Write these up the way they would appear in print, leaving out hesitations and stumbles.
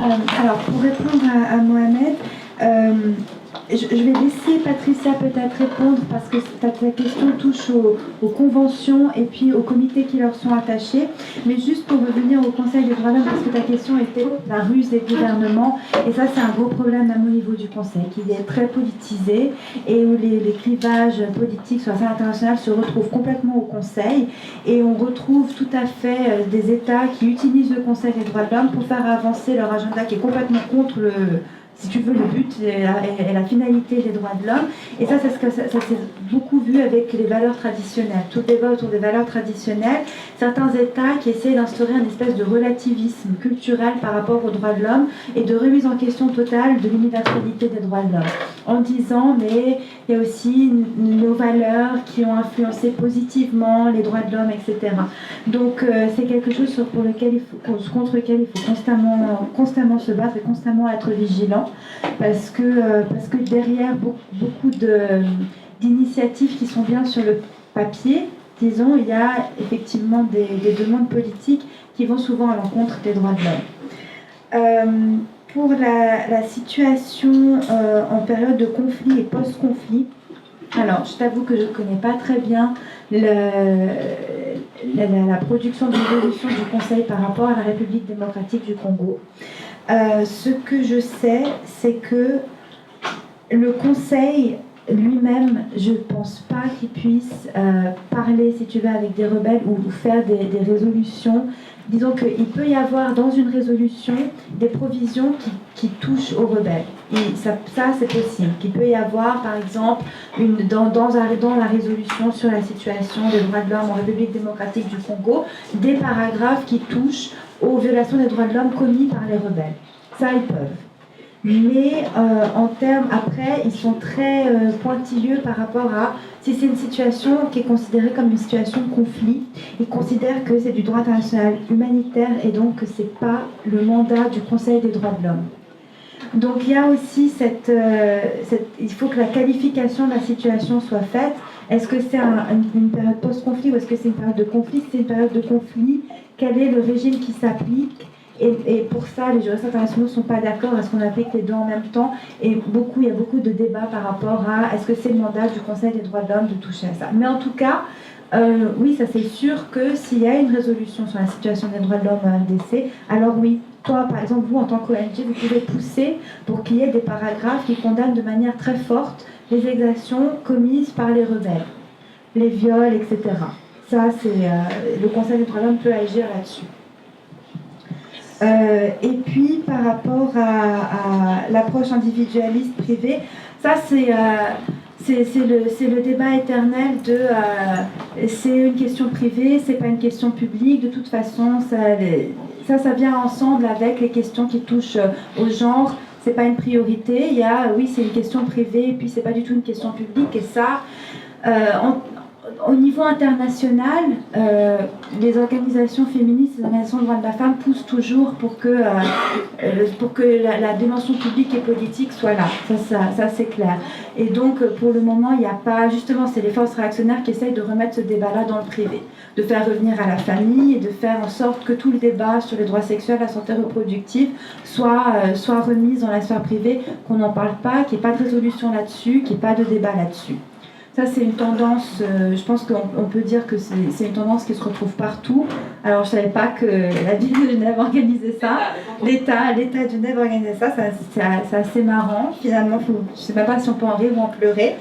Alors, pour répondre à Mohamed, je vais laisser Patricia peut-être répondre parce que ta question touche aux conventions et puis aux comités qui leur sont attachés. Mais juste pour revenir au Conseil des droits de l'homme, parce que ta question était la ruse des gouvernements. Et ça, c'est un gros problème à mon niveau du Conseil, qui est très politisé et où les clivages politiques sur la scène internationale se retrouvent complètement au Conseil. Et on retrouve tout à fait des États qui utilisent le Conseil des droits de l'homme pour faire avancer leur agenda qui est complètement contre si tu veux, le but et la finalité des droits de l'homme. Et ça s'est beaucoup vu avec les valeurs traditionnelles. Tout débat autour des valeurs traditionnelles. Certains États qui essaient d'instaurer une espèce de relativisme culturel par rapport aux droits de l'homme et de remise en question totale de l'universalité des droits de l'homme. En disant, mais il y a aussi nos valeurs qui ont influencé positivement les droits de l'homme, etc. Donc c'est quelque chose contre lequel il faut constamment se battre et constamment être vigilant parce que derrière beaucoup d'initiatives qui sont bien sur le papier, disons, il y a effectivement des demandes politiques qui vont souvent à l'encontre des droits de l'homme. Pour la situation en période de conflit et post-conflit, alors je t'avoue que je ne connais pas très bien la production de résolution du Conseil par rapport à la République démocratique du Congo. Ce que je sais, c'est que le Conseil lui-même, je ne pense pas qu'il puisse parler, si tu veux, avec des rebelles ou faire des résolutions. Disons qu'il peut y avoir dans une résolution des provisions qui touchent aux rebelles. Et ça c'est possible. Qu'il peut y avoir, par exemple, dans la résolution sur la situation des droits de l'homme en République démocratique du Congo, des paragraphes qui touchent aux violations des droits de l'homme commises par les rebelles. Ça, ils peuvent. Mais en termes, après, ils sont très pointilleux par rapport à si c'est une situation qui est considérée comme une situation de conflit. Ils considèrent que c'est du droit international humanitaire et donc que ce n'est pas le mandat du Conseil des droits de l'homme. Donc il y a aussi il faut que la qualification de la situation soit faite. Est-ce que c'est une période post-conflit ou est-ce que c'est une période de conflit? Si c'est une période de conflit, quel est le régime qui s'applique? Et pour ça, les juristes internationaux ne sont pas d'accord à ce qu'on applique les deux en même temps. Et il y a beaucoup de débats par rapport à est-ce que c'est le mandat du Conseil des droits de l'homme de toucher à ça. Mais en tout cas, oui, ça c'est sûr que s'il y a une résolution sur la situation des droits de l'homme en RDC, alors oui, toi, par exemple, vous, en tant qu'ONG, vous pouvez pousser pour qu'il y ait des paragraphes qui condamnent de manière très forte les exactions commises par les rebelles, les viols, etc. Ça, le Conseil des droits de l'homme peut agir là-dessus. Et puis, par rapport à l'approche individualiste privée, ça, c'est le débat éternel de c'est une question privée, c'est pas une question publique. De toute façon, ça vient ensemble avec les questions qui touchent au genre. C'est pas une priorité. Il y a, oui, c'est une question privée, et puis c'est pas du tout une question publique. Et ça, au niveau international, les organisations féministes, les organisations de droits de la femme poussent toujours pour que la dimension publique et politique soit là. Ça c'est clair. Et donc, pour le moment, il n'y a pas... Justement, c'est les forces réactionnaires qui essayent de remettre ce débat-là dans le privé, de faire revenir à la famille et de faire en sorte que tout le débat sur les droits sexuels, la santé reproductive, soit remis dans la sphère privée, qu'on n'en parle pas, qu'il n'y ait pas de résolution là-dessus, qu'il n'y ait pas de débat là-dessus. Ça, c'est une tendance, je pense qu'on peut dire que c'est une tendance qui se retrouve partout. Alors, je ne savais pas que la ville de Genève organisait ça. L'État de Genève organisait ça. C'est assez marrant. Finalement, je ne sais même pas si on peut en rire ou en pleurer.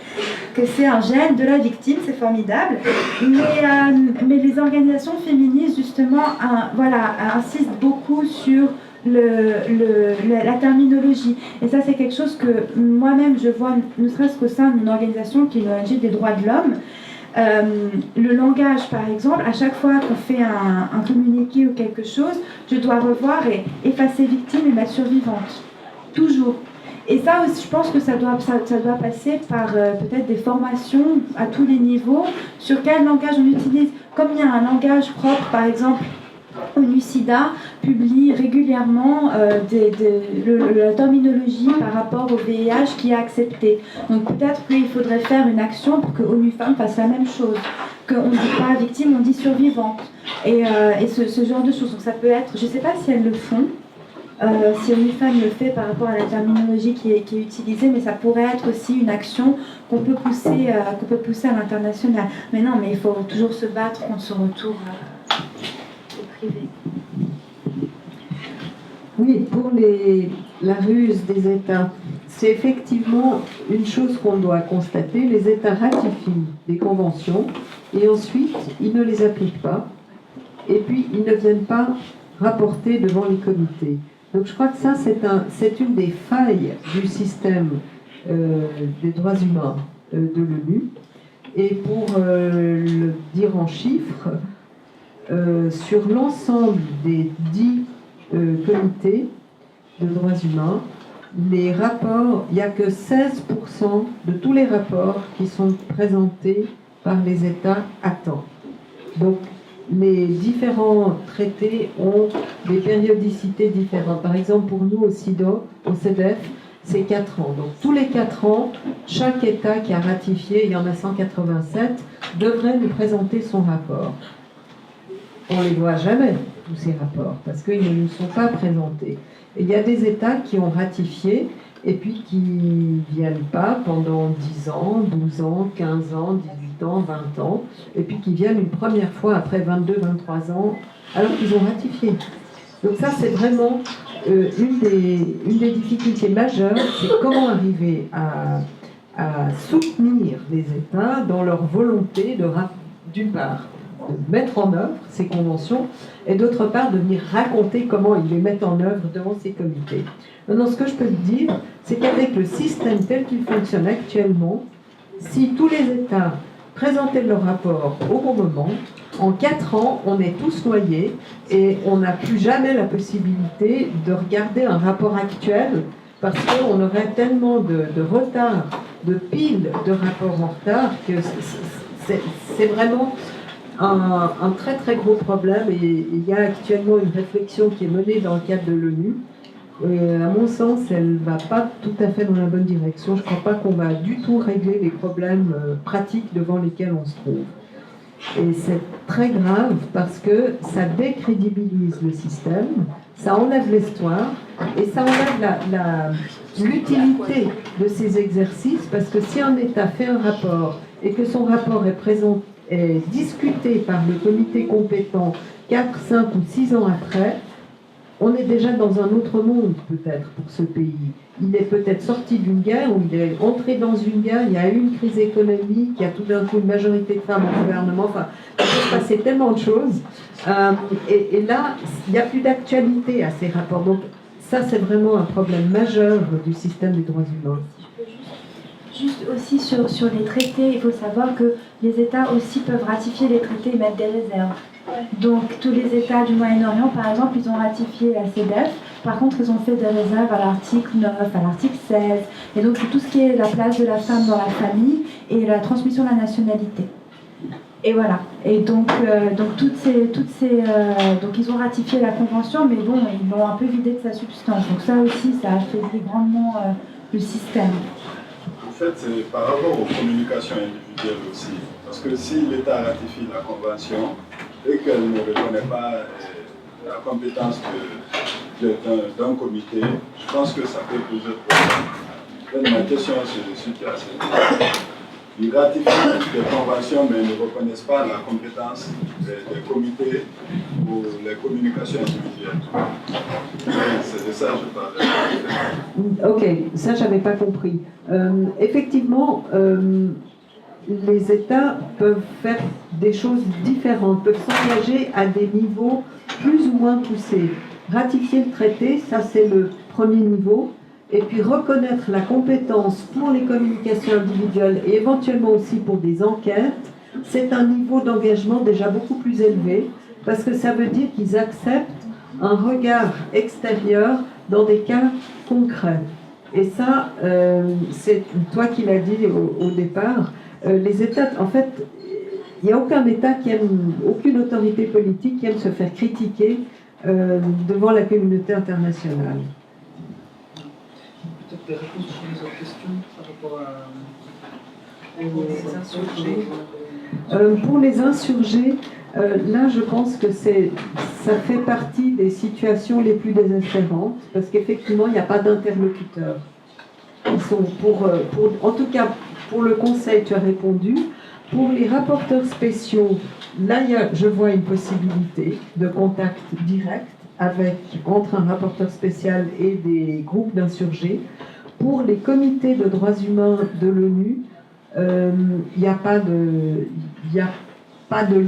Que c'est un gène de la victime, c'est formidable. Mais les organisations féministes, justement, insistent beaucoup sur la terminologie. Et ça, c'est quelque chose que moi-même, je vois, ne serait-ce qu'au sein d'une organisation qui est l'ONG des droits de l'homme. Le langage, par exemple, à chaque fois qu'on fait un communiqué ou quelque chose, je dois revoir et effacer victime et mettre survivante. Toujours. Et ça aussi, je pense que ça doit passer par peut-être des formations à tous les niveaux sur quel langage on utilise. Comme il y a un langage propre, par exemple, ONU-SIDA publie régulièrement la terminologie par rapport au VIH qui est acceptée. Donc peut-être qu'il faudrait faire une action pour que ONU Femmes fasse la même chose. Qu'on ne dit pas victime, on dit survivante. Et ce genre de choses. Donc ça peut être, je ne sais pas si elles le font, si ONUFEM le fait par rapport à la terminologie qui est utilisée, mais ça pourrait être aussi une action qu'on peut pousser à l'international. Mais non, mais il faut toujours se battre contre ce retour au privé. Oui, pour la ruse des États, c'est effectivement une chose qu'on doit constater. Les États ratifient des conventions et ensuite, ils ne les appliquent pas. Et puis, ils ne viennent pas rapporter devant les comités. Donc, je crois que ça, c'est une des failles du système des droits humains de l'ONU. Et pour le dire en chiffres, sur l'ensemble des 10 comités de droits humains, les rapports, il n'y a que 16% de tous les rapports qui sont présentés par les États à temps. Donc, les différents traités ont des périodicités différentes. Par exemple, pour nous, au CEDEF, c'est 4 ans. Donc, tous les 4 ans, chaque État qui a ratifié, il y en a 187, devrait nous présenter son rapport. On ne les voit jamais, tous ces rapports, parce qu'ils ne nous sont pas présentés. Et il y a des États qui ont ratifié et puis qui ne viennent pas pendant 10 ans, 12 ans, 15 ans, 18 ans, 20 ans, et puis qui viennent une première fois après 22, 23 ans, alors qu'ils ont ratifié. Donc ça, c'est vraiment une des difficultés majeures, c'est comment arriver à soutenir les États dans leur volonté d'une part, de mettre en œuvre ces conventions, et d'autre part, de venir raconter comment ils les mettent en œuvre devant ces comités. Maintenant, ce que je peux te dire, c'est qu'avec le système tel qu'il fonctionne actuellement, si tous les États présentaient leur rapport au bon moment, en 4 ans, on est tous noyés et on n'a plus jamais la possibilité de regarder un rapport actuel parce qu'on aurait tellement de retard, de piles de rapports en retard que c'est vraiment un très très gros problème, et il y a actuellement une réflexion qui est menée dans le cadre de l'ONU. À mon sens, elle ne va pas tout à fait dans la bonne direction. Je ne crois pas qu'on va du tout régler les problèmes pratiques devant lesquels on se trouve. Et c'est très grave parce que ça décrédibilise le système, ça enlève l'histoire et ça enlève l'utilité de ces exercices, parce que si un État fait un rapport et que son rapport est discuté par le comité compétent 4, 5 ou 6 ans après, on est déjà dans un autre monde peut-être pour ce pays. Il est peut-être sorti d'une guerre, ou il est entré dans une guerre, il y a eu une crise économique, il y a tout d'un coup une majorité de femmes au gouvernement, enfin, il peut se passer tellement de choses. Et là, il n'y a plus d'actualité à ces rapports. Donc ça, c'est vraiment un problème majeur du système des droits humains. Juste aussi sur les traités, il faut savoir que les États aussi peuvent ratifier les traités et mettre des réserves. Donc tous les États du Moyen-Orient, par exemple, ils ont ratifié la CEDEF. Par contre, ils ont fait des réserves à l'article 9, à l'article 16. Et donc c'est tout ce qui est la place de la femme dans la famille et la transmission de la nationalité. Et voilà. Et donc donc ils ont ratifié la convention, mais bon, ils l'ont un peu vidé de sa substance. Donc ça aussi, ça affaiblit grandement le système. En fait, c'est par rapport aux communications individuelles aussi. Parce que si l'État ratifie la convention et qu'elle ne reconnaît pas la compétence d'un comité, je pense que ça peut poser problème. Ma question, c'est suite à cette. Ils ratifient des conventions, mais ne reconnaissent pas la compétence des comités pour les communications individuelles. C'est de ça que je parlais. Ok, ça, je n'avais pas compris. Effectivement, les États peuvent faire des choses différentes, peuvent s'engager à des niveaux plus ou moins poussés. Ratifier le traité, ça c'est le premier niveau. Et puis reconnaître la compétence pour les communications individuelles et éventuellement aussi pour des enquêtes, c'est un niveau d'engagement déjà beaucoup plus élevé, parce que ça veut dire qu'ils acceptent un regard extérieur dans des cas concrets. Et ça, c'est toi qui l'as dit au départ, les États, en fait, il n'y a aucun État qui aime, aucune autorité politique qui aime se faire critiquer devant la communauté internationale. Peut-être des réponses sur les autres questions par rapport aux insurgés. Pour les insurgés, Là, je pense que ça fait partie des situations les plus désespérantes, parce qu'effectivement, il n'y a pas d'interlocuteurs. Ils sont en tout cas, pour le Conseil, tu as répondu. Pour les rapporteurs spéciaux, là, je vois une possibilité de contact direct entre un rapporteur spécial et des groupes d'insurgés. Pour les comités de droits humains de l'ONU, il n'y a pas de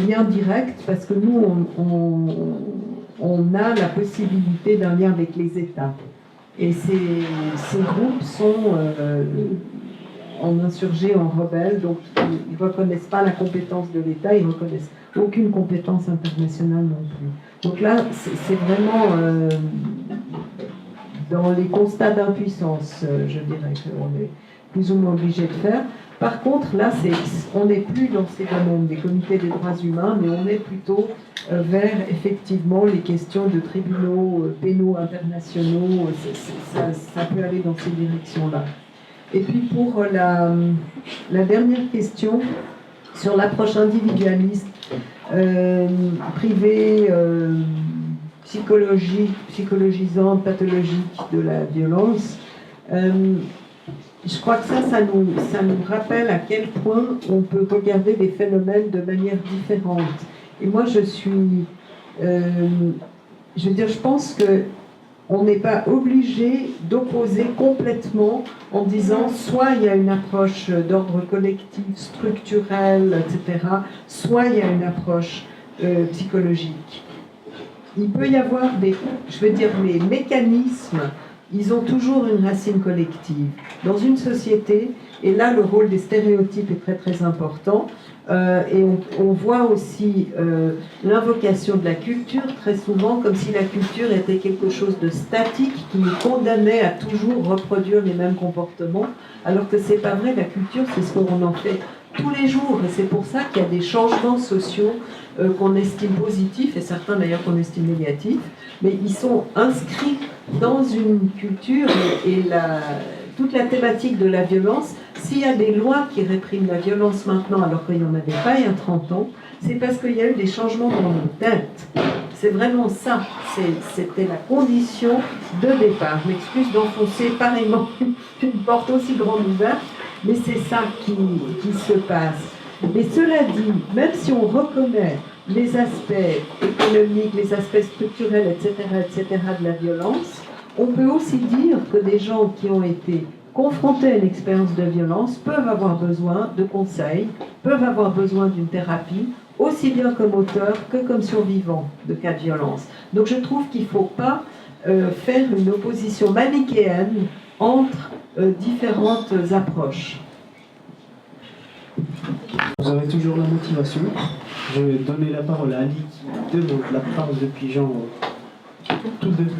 lien direct, parce que nous, on a la possibilité d'un lien avec les États. Et ces groupes sont en insurgés, en rebelles, donc ils ne reconnaissent pas la compétence de l'État, ils ne reconnaissent aucune compétence internationale non plus. Donc là, c'est vraiment dans les constats d'impuissance, je dirais, qu'on est plus ou moins obligé de faire. Par contre, là, on n'est plus dans ces domaines des comités des droits humains, mais on est plutôt vers, effectivement, les questions de tribunaux pénaux internationaux. Ça peut aller dans ces directions-là. Et puis, pour la dernière question, sur l'approche individualiste, privée, psychologisante, pathologique de la violence, je crois que ça nous rappelle à quel point on peut regarder des phénomènes de manière différente. Et moi, je pense qu'on n'est pas obligé d'opposer complètement en disant soit il y a une approche d'ordre collectif, structurelle, etc., soit il y a une approche psychologique. Il peut y avoir les mécanismes, ils ont toujours une racine collective. Dans une société, et là le rôle des stéréotypes est très très important, et on voit aussi l'invocation de la culture très souvent comme si la culture était quelque chose de statique qui nous condamnait à toujours reproduire les mêmes comportements, alors que c'est pas vrai. La culture, c'est ce qu'on en fait tous les jours, et c'est pour ça qu'il y a des changements sociaux qu'on estime positifs, et certains d'ailleurs qu'on estime négatifs, mais ils sont inscrits dans une culture, et toute la thématique de la violence. S'il y a des lois qui répriment la violence maintenant alors qu'il n'y en avait pas il y a 30 ans, c'est parce qu'il y a eu des changements dans nos têtes. C'est vraiment ça, c'était la condition de départ. Je m'excuse d'enfoncer pareillement une porte aussi grande ouverte, mais c'est ça qui se passe. Mais cela dit, même si on reconnaît les aspects économiques, les aspects structurels, etc., de la violence, on peut aussi dire que des gens qui ont été confrontés à une expérience de violence peuvent avoir besoin de conseils, peuvent avoir besoin d'une thérapie, aussi bien comme auteurs que comme survivants de cas de violence. Donc je trouve qu'il ne faut pas faire une opposition manichéenne entre différentes approches. Vous avez toujours la motivation. Je vais donner la parole à Ali qui demande la parole depuis Jean tout début.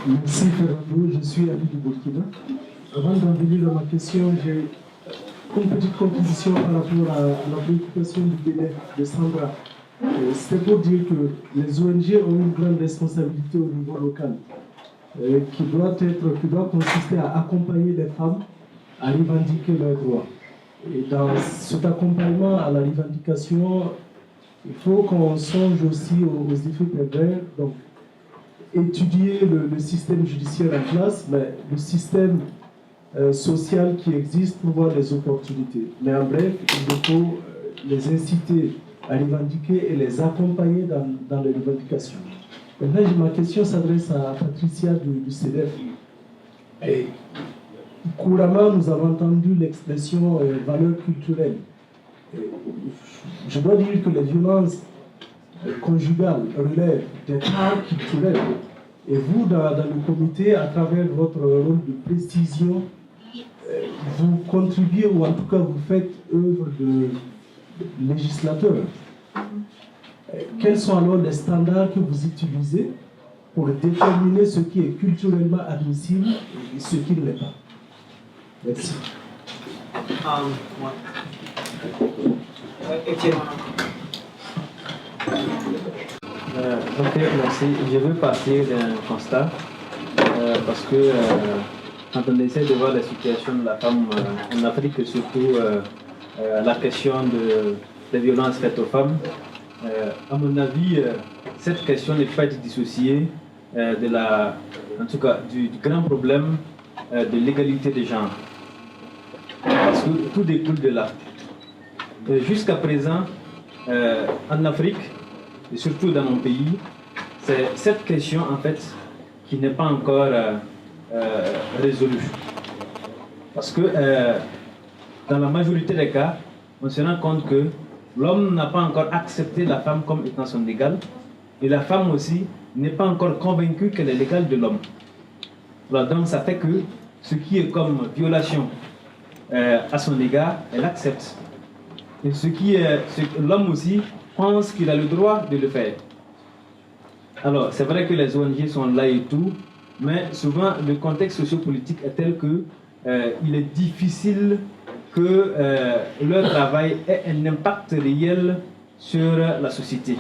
Merci Ferrando, je suis Ali du Burkina. Avant d'en venir à ma question, j'ai une petite composition par rapport à la préoccupation du Bénin de Sandra. C'est pour dire que les ONG ont une grande responsabilité au niveau local, qui doit consister à accompagner les femmes à revendiquer leurs droits. Et dans cet accompagnement à la revendication, il faut qu'on songe aussi aux effets pervers. Donc, étudier le système judiciaire en place, mais le système social qui existe pour voir les opportunités. Mais en bref, il faut les inciter à revendiquer et les accompagner dans les revendications. Maintenant, ma question s'adresse à Patricia du CEDEF. Et couramment, nous avons entendu l'expression valeur culturelle. Je dois dire que les violences conjugales relèvent des arts culturels. Et vous, dans le comité, à travers votre rôle de précision, vous contribuez, ou en tout cas vous faites œuvre de législateur. Quels sont alors les standards que vous utilisez pour déterminer ce qui est culturellement admissible et ce qui ne l'est pas? Merci. Etienne. Ok, merci. Je veux partir d'un constat parce que quand on essaie de voir la situation de la femme en Afrique, et surtout la question des violences faites aux femmes, à mon avis, cette question n'est pas dissociée en tout cas, du grand problème de l'égalité des genres. Parce que tout découle de là. Jusqu'à présent, en Afrique, et surtout dans mon pays, c'est cette question en fait qui n'est pas encore résolue. Parce que dans la majorité des cas, on se rend compte que l'homme n'a pas encore accepté la femme comme étant son égale, et la femme aussi n'est pas encore convaincue qu'elle est l'égale de l'homme. Donc ça fait que ce qui est comme violation à son égard, elle accepte. Et l'homme aussi pense qu'il a le droit de le faire. Alors, c'est vrai que les ONG sont là et tout, mais souvent le contexte sociopolitique est tel que il est difficile que leur travail ait un impact réel sur la société.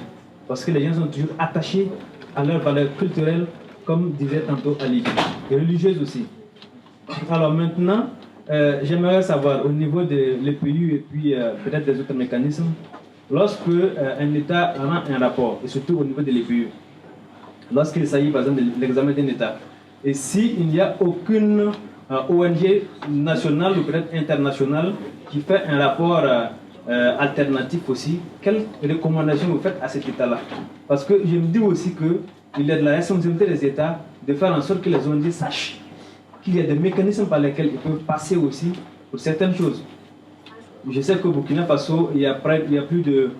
Parce que les gens sont toujours attachés à leurs valeurs culturelles, comme disait tantôt Ali, et religieuses aussi. Alors maintenant, j'aimerais savoir au niveau de l'EPU et puis peut-être des autres mécanismes, lorsque un État rend un rapport, et surtout au niveau de l'EPU, lorsqu'il s'agit par exemple de l'examen d'un État, et s'il n'y a aucune ONG nationale ou peut-être internationale qui fait un rapport alternatif aussi, quelles recommandations vous faites à cet État-là? Parce que je me dis aussi qu'il y a de la responsabilité des États de faire en sorte que les ONG sachent qu'il y a des mécanismes par lesquels ils peuvent passer aussi pour certaines choses. Je sais qu'au Burkina Faso, il y a plus de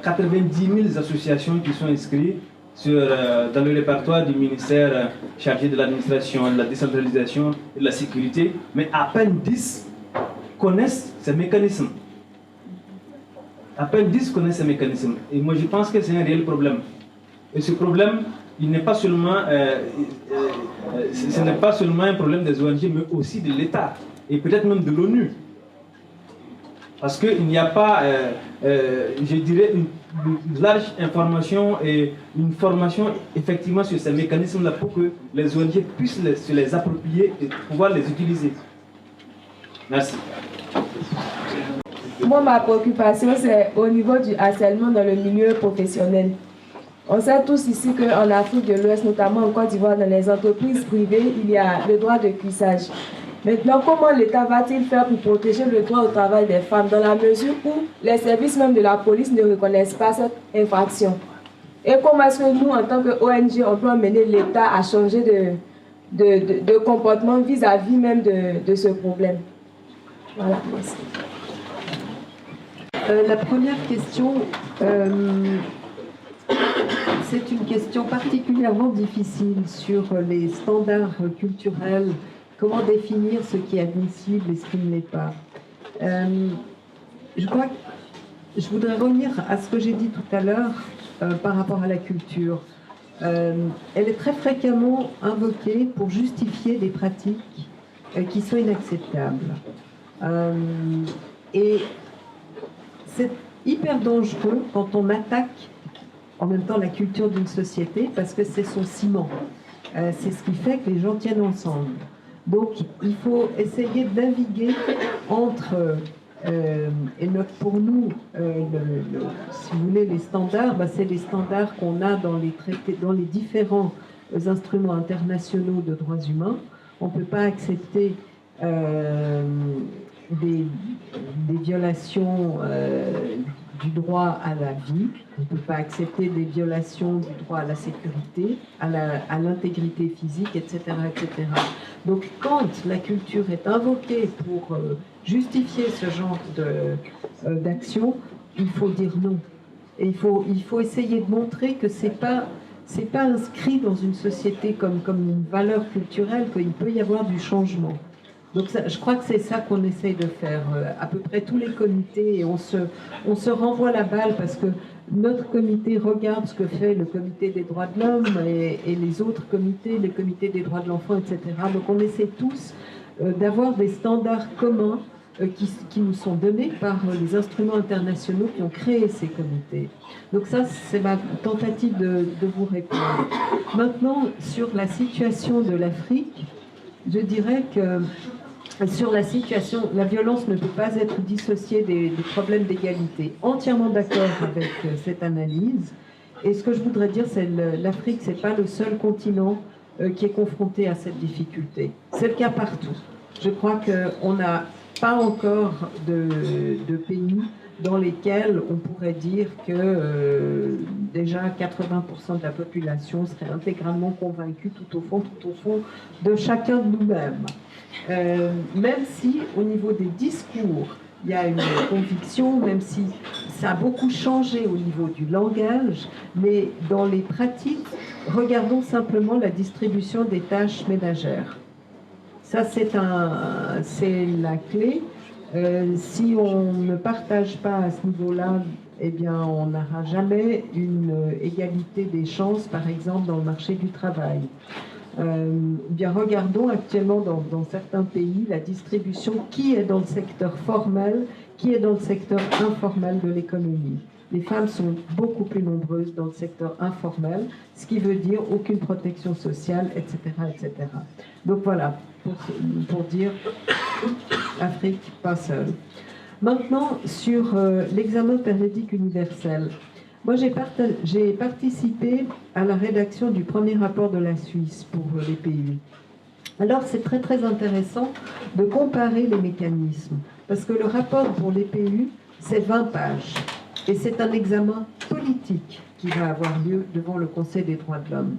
90 000 associations qui sont inscrites dans le répertoire du ministère chargé de l'administration, de la décentralisation et de la sécurité, mais à peine 10 connaissent ces mécanismes. À peine 10 connaissent ces mécanismes. Et moi, je pense que c'est un réel problème. Et ce problème, il n'est pas seulement, ce n'est pas seulement un problème des ONG, mais aussi de l'État, et peut-être même de l'ONU. Parce qu'il n'y a pas, je dirais, une large information et une formation effectivement sur ces mécanismes-là pour que les ONG puissent se les approprier et pouvoir les utiliser. Merci. Moi, ma préoccupation, c'est au niveau du harcèlement dans le milieu professionnel. On sait tous ici qu'en Afrique de l'Ouest, notamment en Côte d'Ivoire, dans les entreprises privées, il y a le droit de cuissage. Maintenant, comment l'État va-t-il faire pour protéger le droit au travail des femmes dans la mesure où les services même de la police ne reconnaissent pas cette infraction? Et comment est-ce que nous, en tant qu'ONG, on peut amener l'État à changer de comportement vis-à-vis même de ce problème? Voilà, merci. La première question, c'est une question particulièrement difficile sur les standards culturels. Comment définir ce qui est admissible et ce qui ne l'est pas? Je crois que je voudrais revenir à ce que j'ai dit tout à l'heure par rapport à la culture. Elle est très fréquemment invoquée pour justifier des pratiques qui sont inacceptables. Et c'est hyper dangereux quand on attaque en même temps la culture d'une société parce que c'est son ciment. C'est ce qui fait que les gens tiennent ensemble. Donc il faut essayer de naviguer entre, et pour nous, si vous voulez, les standards, c'est les standards qu'on a dans les traités, dans les différents instruments internationaux de droits humains. On ne peut pas accepter des violations du droit à la vie, on ne peut pas accepter des violations du droit à la sécurité, à l'intégrité physique, etc., etc. Donc quand la culture est invoquée pour justifier ce genre d'action, il faut dire non. Et il faut essayer de montrer que c'est pas inscrit dans une société comme une valeur culturelle, qu'il peut y avoir du changement. Donc ça, je crois que c'est ça qu'on essaye de faire, à peu près tous les comités, et on se renvoie la balle parce que notre comité regarde ce que fait le comité des droits de l'homme et les autres comités, les comités des droits de l'enfant, etc. Donc on essaie tous d'avoir des standards communs qui nous sont donnés par les instruments internationaux qui ont créé ces comités. Donc ça, c'est ma tentative de vous répondre. Maintenant, sur la situation de l'Afrique, je dirais que sur la situation, la violence ne peut pas être dissociée des problèmes d'égalité. Entièrement d'accord avec cette analyse. Et ce que je voudrais dire, c'est que l'Afrique, c'est pas le seul continent qui est confronté à cette difficulté. C'est le cas partout. Je crois qu'on n'a pas encore de pays dans lesquels on pourrait dire que déjà 80% de la population serait intégralement convaincue tout au fond de chacun de nous-mêmes. Même si au niveau des discours, il y a une conviction, même si ça a beaucoup changé au niveau du langage, mais dans les pratiques, regardons simplement la distribution des tâches ménagères. Ça, c'est la clé. Si on ne partage pas à ce niveau-là, eh bien, on n'aura jamais une égalité des chances, par exemple, dans le marché du travail. Bien, regardons actuellement dans certains pays la distribution, qui est dans le secteur formel, qui est dans le secteur informel de l'économie. Les femmes sont beaucoup plus nombreuses dans le secteur informel, ce qui veut dire aucune protection sociale, etc. etc. Donc voilà, pour dire Afrique, pas seule. Maintenant, sur l'examen périodique universel. Moi, j'ai participé à la rédaction du premier rapport de la Suisse pour les PU. Alors, c'est très, très intéressant de comparer les mécanismes, parce que le rapport pour les PU, c'est 20 pages, et c'est un examen politique qui va avoir lieu devant le Conseil des droits de l'homme.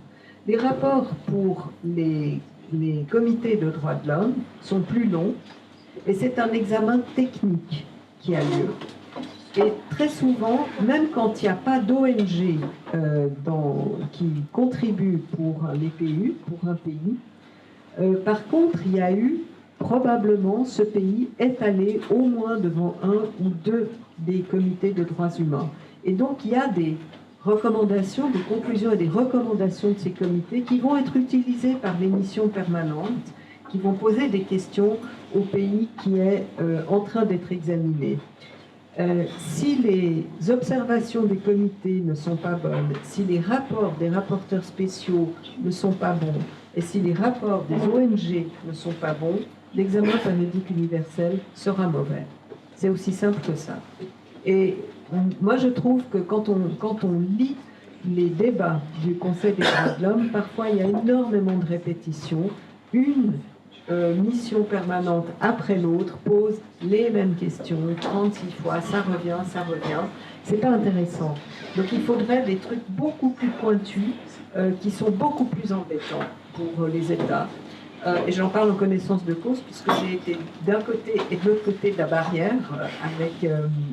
Les rapports pour les comités de droits de l'homme sont plus longs, et c'est un examen technique qui a lieu. Et très souvent, même quand il n'y a pas d'ONG qui contribue pour les PU, pour un pays, par contre, il y a eu, probablement, ce pays est allé au moins devant un ou deux des comités de droits humains. Et donc, il y a des recommandations, des conclusions et des recommandations de ces comités qui vont être utilisées par les missions permanentes, qui vont poser des questions au pays qui est en train d'être examiné. Si les observations des comités ne sont pas bonnes, si les rapports des rapporteurs spéciaux ne sont pas bons, et si les rapports des ONG ne sont pas bons, l'examen périodique universel sera mauvais. C'est aussi simple que ça. Et moi, je trouve que quand on lit les débats du Conseil des droits de l'homme, parfois il y a énormément de répétitions. Une mission permanente après l'autre pose les mêmes questions 36 fois, ça revient. C'est pas intéressant. Donc il faudrait des trucs beaucoup plus pointus qui sont beaucoup plus embêtants pour les États. Et j'en parle en connaissance de cause puisque j'ai été d'un côté et de l'autre côté de la barrière avec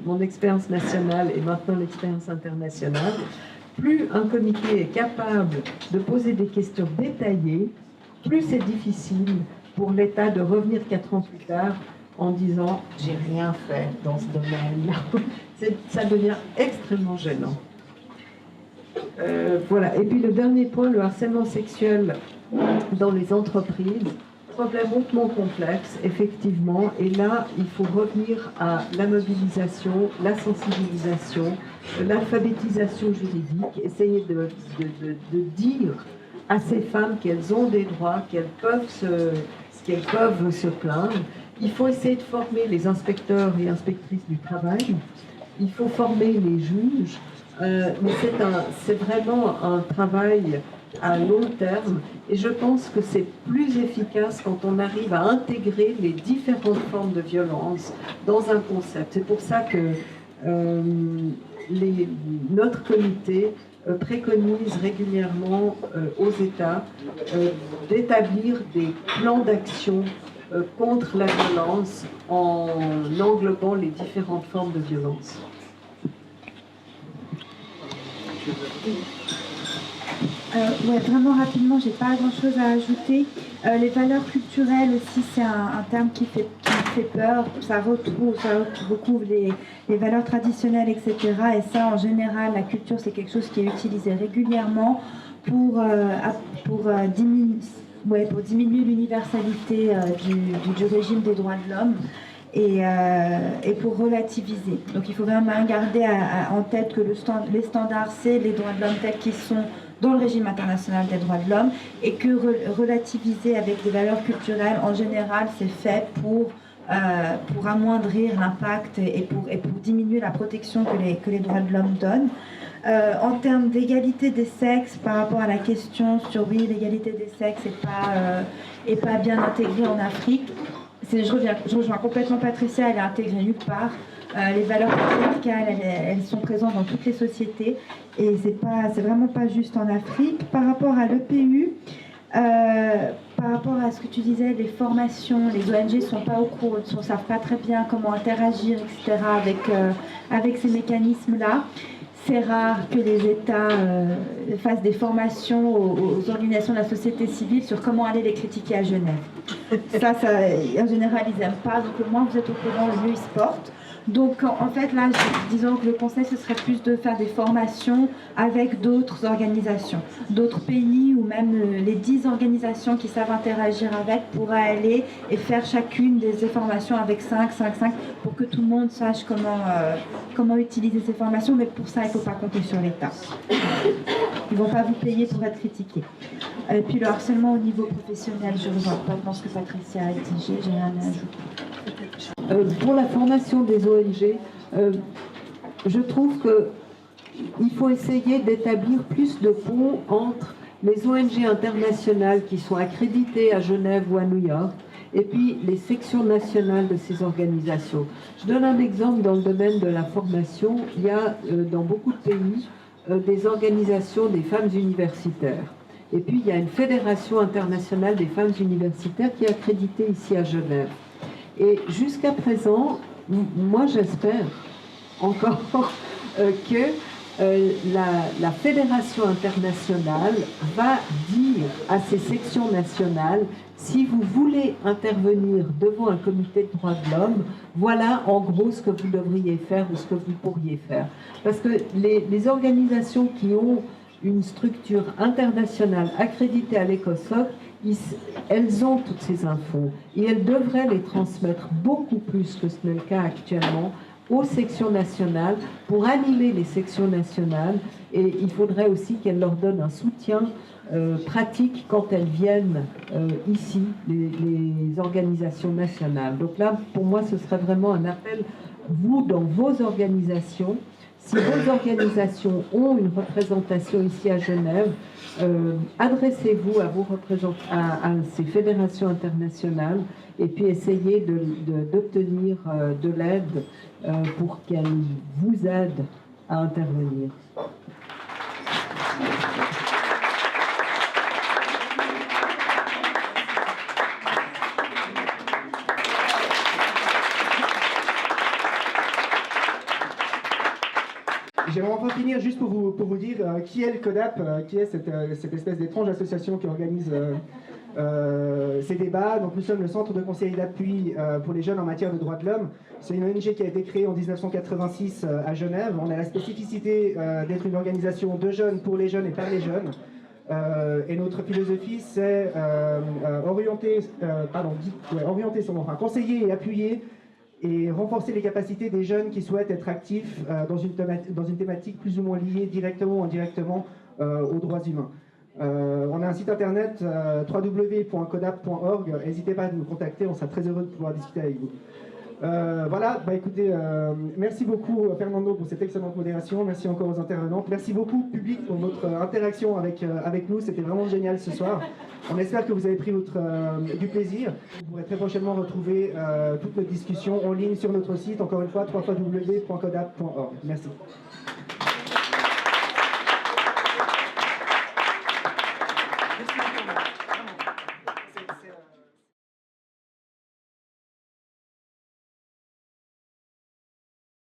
mon expérience nationale et maintenant l'expérience internationale. Plus un comité est capable de poser des questions détaillées, plus c'est difficile pour l'État de revenir 4 ans plus tard en disant « j'ai rien fait dans ce domaine-là ». Ça devient extrêmement gênant. Voilà. Et puis le dernier point, le harcèlement sexuel dans les entreprises, problème hautement complexe, effectivement. Et là, il faut revenir à la mobilisation, la sensibilisation, l'alphabétisation juridique, essayer de dire à ces femmes qu'elles ont des droits, qu'elles peuvent se plaindre. Il faut essayer de former les inspecteurs et inspectrices du travail. Il faut former les juges. Mais c'est vraiment un travail à long terme. Et je pense que c'est plus efficace quand on arrive à intégrer les différentes formes de violence dans un concept. C'est pour ça que notre comité préconise régulièrement aux États d'établir des plans d'action contre la violence en englobant les différentes formes de violence. Ouais, vraiment rapidement, j'ai pas grand-chose à ajouter. Les valeurs culturelles aussi, c'est un terme qui me fait peur. Ça recouvre les valeurs traditionnelles, etc. Et ça, en général, la culture, c'est quelque chose qui est utilisé régulièrement pour diminuer l'universalité du régime des droits de l'homme. et pour relativiser. Donc il faut vraiment garder en tête que les standards, c'est les droits de l'homme tels qu'ils sont dans le régime international des droits de l'homme, et que relativiser avec des valeurs culturelles, en général, c'est fait pour amoindrir l'impact et pour diminuer la protection que les droits de l'homme donnent. En termes d'égalité des sexes, par rapport à la question sur oui, l'égalité des sexes n'est pas bien intégrée en Afrique, je rejoins complètement Patricia, elle est intégrée nulle part. Les valeurs patriarcales, elles sont présentes dans toutes les sociétés, et c'est vraiment pas juste en Afrique. Par rapport à l'EPU, par rapport à ce que tu disais, les formations, les ONG sont pas au courant, ne savent pas très bien comment interagir, etc. avec ces mécanismes-là. C'est rare que les États fassent des formations aux organisations de la société civile sur comment aller les critiquer à Genève. Ça, en général, ils n'aiment pas. Donc, le moins vous êtes au courant, le mieux ils se portent. Donc, en fait, là, disons que le conseil, ce serait plus de faire des formations avec d'autres organisations, d'autres pays, ou même les 10 organisations qui savent interagir avec pourraient aller et faire chacune des formations avec 5, pour que tout le monde sache comment utiliser ces formations. Mais pour ça, il ne faut pas compter sur l'État. Ils ne vont pas vous payer pour être critiqués. Et puis, le harcèlement au niveau professionnel, je ne rejoins pas ce que Patricia a dit, j'ai rien à ajouter. Pour la formation des ONG, je trouve qu'il faut essayer d'établir plus de ponts entre les ONG internationales qui sont accréditées à Genève ou à New York et puis les sections nationales de ces organisations. Je donne un exemple dans le domaine de la formation. Il y a dans beaucoup de pays des organisations des femmes universitaires. Et puis il y a une fédération internationale des femmes universitaires qui est accréditée ici à Genève. Et jusqu'à présent, moi j'espère encore que la Fédération internationale va dire à ces sections nationales, si vous voulez intervenir devant un comité de droits de l'homme, voilà en gros ce que vous devriez faire ou ce que vous pourriez faire. Parce que les organisations qui ont une structure internationale accréditée à l'ECOSOC, elles ont toutes ces infos et elles devraient les transmettre beaucoup plus que ce n'est le cas actuellement aux sections nationales pour animer les sections nationales, et il faudrait aussi qu'elles leur donnent un soutien pratique quand elles viennent ici, les organisations nationales. Donc là, pour moi, ce serait vraiment un appel, vous, dans vos organisations, si vos organisations ont une représentation ici à Genève, adressez-vous à ces fédérations internationales et puis essayez d'obtenir de l'aide pour qu'elles vous aident à intervenir. J'aimerais enfin finir juste pour vous dire qui est le CODAP, qui est cette espèce d'étrange association qui organise ces débats. Donc nous sommes le Centre de conseil d'appui pour les jeunes en matière de droits de l'homme. C'est une ONG qui a été créée en 1986 à Genève. On a la spécificité d'être une organisation de jeunes pour les jeunes et par les jeunes. Et notre philosophie, c'est conseiller et appuyer et renforcer les capacités des jeunes qui souhaitent être actifs dans une thématique plus ou moins liée directement ou indirectement aux droits humains. On a un site internet www.codap.org. N'hésitez pas à nous contacter, on sera très heureux de pouvoir discuter avec vous. Voilà, écoutez, merci beaucoup Fernando pour cette excellente modération, merci encore aux intervenantes, merci beaucoup public pour votre interaction avec nous, c'était vraiment génial ce soir. On espère que vous avez pris du plaisir. Vous pourrez très prochainement retrouver toute notre discussion en ligne sur notre site, encore une fois, www.codap.org. Merci.